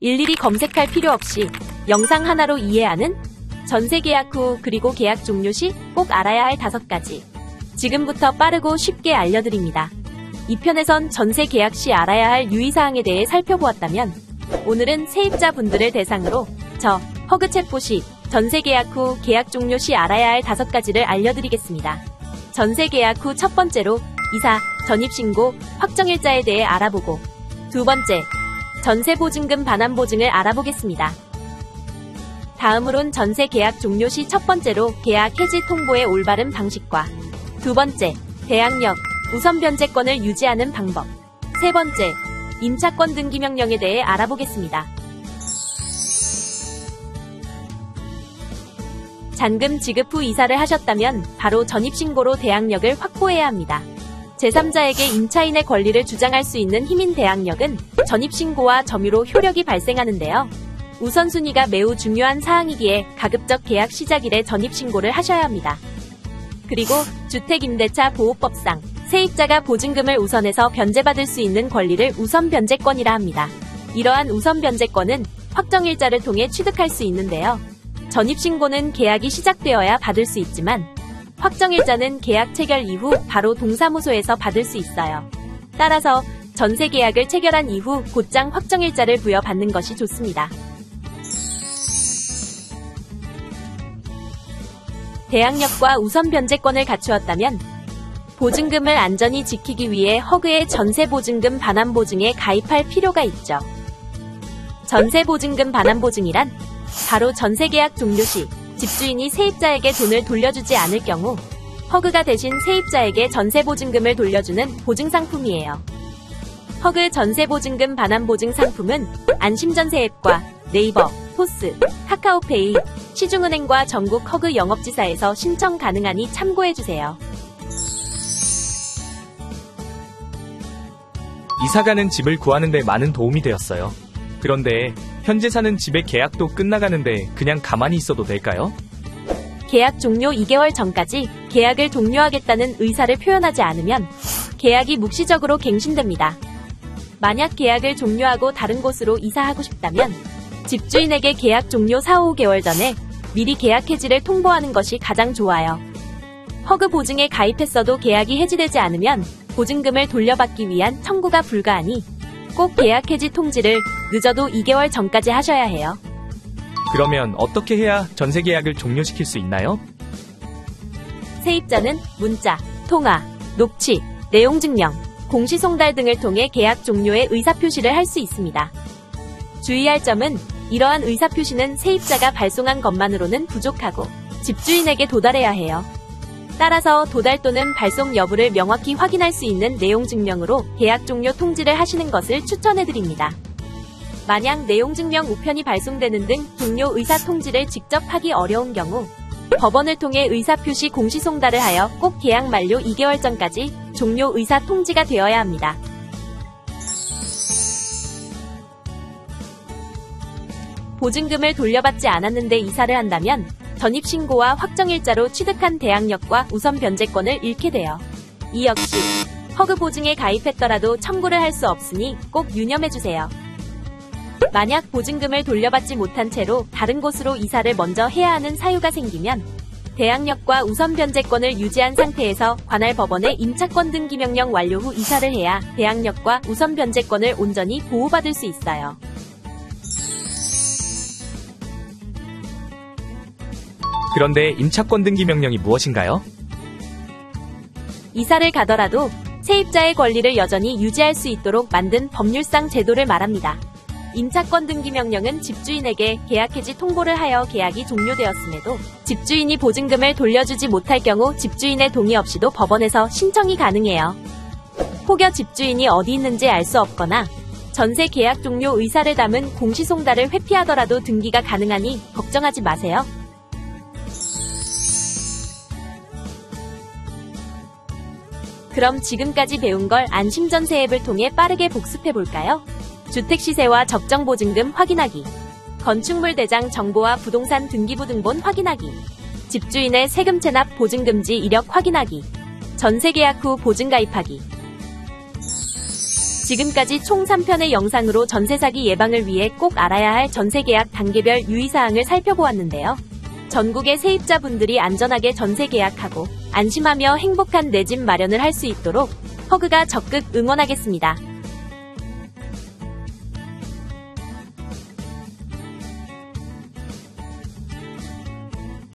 일일이 검색할 필요 없이 영상 하나로 이해하는 전세 계약 후 그리고 계약 종료 시 꼭 알아야 할 5가지. 지금부터 빠르고 쉽게 알려드립니다. 이 편에선 전세 계약 시 알아야 할 유의사항에 대해 살펴보았다면 오늘은 세입자분들을 대상으로 허그 챗봇이 전세 계약 후 계약 종료 시 알아야 할 5가지를 알려드리겠습니다. 전세 계약 후 첫 번째로 이사, 전입신고, 확정일자에 대해 알아보고 두 번째, 전세보증금 반환보증을 알아보겠습니다. 다음으론 전세 계약 종료 시 첫 번째로 계약 해지 통보의 올바른 방식과 두 번째, 대항력, 우선 변제권을 유지하는 방법 세 번째, 임차권 등기 명령에 대해 알아보겠습니다. 잔금 지급 후 이사를 하셨다면 바로 전입신고로 대항력을 확보해야 합니다. 제3자에게 임차인의 권리를 주장할 수 있는 힘인 대항력은 전입신고와 점유로 효력이 발생하는데요. 우선순위가 매우 중요한 사항이기에 가급적 계약 시작일에 전입신고를 하셔야 합니다. 그리고 주택임대차 보호법상 세입자가 보증금을 우선해서 변제받을 수 있는 권리를 우선 변제권이라 합니다. 이러한 우선 변제권은 확정일자를 통해 취득할 수 있는데요. 전입신고는 계약이 시작되어야 받을 수 있지만 확정일자는 계약 체결 이후 바로 동사무소에서 받을 수 있어요. 따라서 전세 계약을 체결한 이후 곧장 확정일자를 부여받는 것이 좋습니다. 대항력과 우선 변제권을 갖추었다면 보증금을 안전히 지키기 위해 허그의 전세보증금 반환보증에 가입할 필요가 있죠. 전세보증금 반환보증이란 바로 전세계약 종료 시 집주인이 세입자에게 돈을 돌려주지 않을 경우 허그가 대신 세입자에게 전세보증금을 돌려주는 보증상품이에요. 허그 전세보증금 반환보증 상품은 안심전세 앱과 네이버, 토스, 카카오페이, 시중은행과 전국 허그 영업지사에서 신청 가능하니 참고해주세요. 이사가는 집을 구하는 데 많은 도움이 되었어요. 그런데 현재 사는 집의 계약도 끝나가는데 그냥 가만히 있어도 될까요? 계약 종료 2개월 전까지 계약을 종료하겠다는 의사를 표현하지 않으면 계약이 묵시적으로 갱신됩니다. 만약 계약을 종료하고 다른 곳으로 이사하고 싶다면 집주인에게 계약 종료 4-5개월 전에 미리 계약 해지를 통보하는 것이 가장 좋아요. 허그 보증에 가입했어도 계약이 해지되지 않으면 보증금을 돌려받기 위한 청구가 불가하니 꼭 계약 해지 통지를 늦어도 2개월 전까지 하셔야 해요. 그러면 어떻게 해야 전세 계약을 종료시킬 수 있나요? 세입자는 문자, 통화, 녹취, 내용증명, 공시송달 등을 통해 계약 종료의 의사표시를 할 수 있습니다. 주의할 점은 이러한 의사표시는 세입자가 발송한 것만으로는 부족하고 집주인에게 도달해야 해요. 따라서 도달 또는 발송 여부를 명확히 확인할 수 있는 내용증명으로 계약 종료 통지를 하시는 것을 추천해드립니다. 만약 내용증명 우편이 발송되는 등 종료 의사 통지를 직접 하기 어려운 경우 법원을 통해 의사표시 공시송달을 하여 꼭 계약 만료 2개월 전까지 종료 의사 통지가 되어야 합니다. 보증금을 돌려받지 않았는데 이사를 한다면 전입신고와 확정일자로 취득한 대항력과 우선 변제권을 잃게 돼요. 이 역시 허그 보증에 가입했더라도 청구를 할 수 없으니 꼭 유념해주세요. 만약 보증금을 돌려받지 못한 채로 다른 곳으로 이사를 먼저 해야 하는 사유가 생기면 대항력과 우선 변제권을 유지한 상태에서 관할 법원의 임차권 등기 명령 완료 후 이사를 해야 대항력과 우선 변제권을 온전히 보호받을 수 있어요. 그런데 임차권 등기 명령이 무엇인가요? 이사를 가더라도 세입자의 권리를 여전히 유지할 수 있도록 만든 법률상 제도를 말합니다. 임차권 등기 명령은 집주인에게 계약 해지 통보를 하여 계약이 종료되었음에도 집주인이 보증금을 돌려주지 못할 경우 집주인의 동의 없이도 법원에서 신청이 가능해요. 혹여 집주인이 어디 있는지 알 수 없거나 전세 계약 종료 의사를 담은 공시송달을 회피하더라도 등기가 가능하니 걱정하지 마세요. 그럼 지금까지 배운 걸 안심전세 앱을 통해 빠르게 복습해볼까요? 주택시세와 적정보증금 확인하기, 건축물 대장 정보와 부동산 등기부 등본 확인하기, 집주인의 세금 체납 보증금지 이력 확인하기, 전세 계약 후 보증 가입하기. 지금까지 총 3편의 영상으로 전세 사기 예방을 위해 꼭 알아야 할 전세 계약 단계별 유의사항을 살펴보았는데요. 전국의 세입자분들이 안전하게 전세 계약하고 안심하며 행복한 내 집 마련을 할 수 있도록 허그가 적극 응원하겠습니다.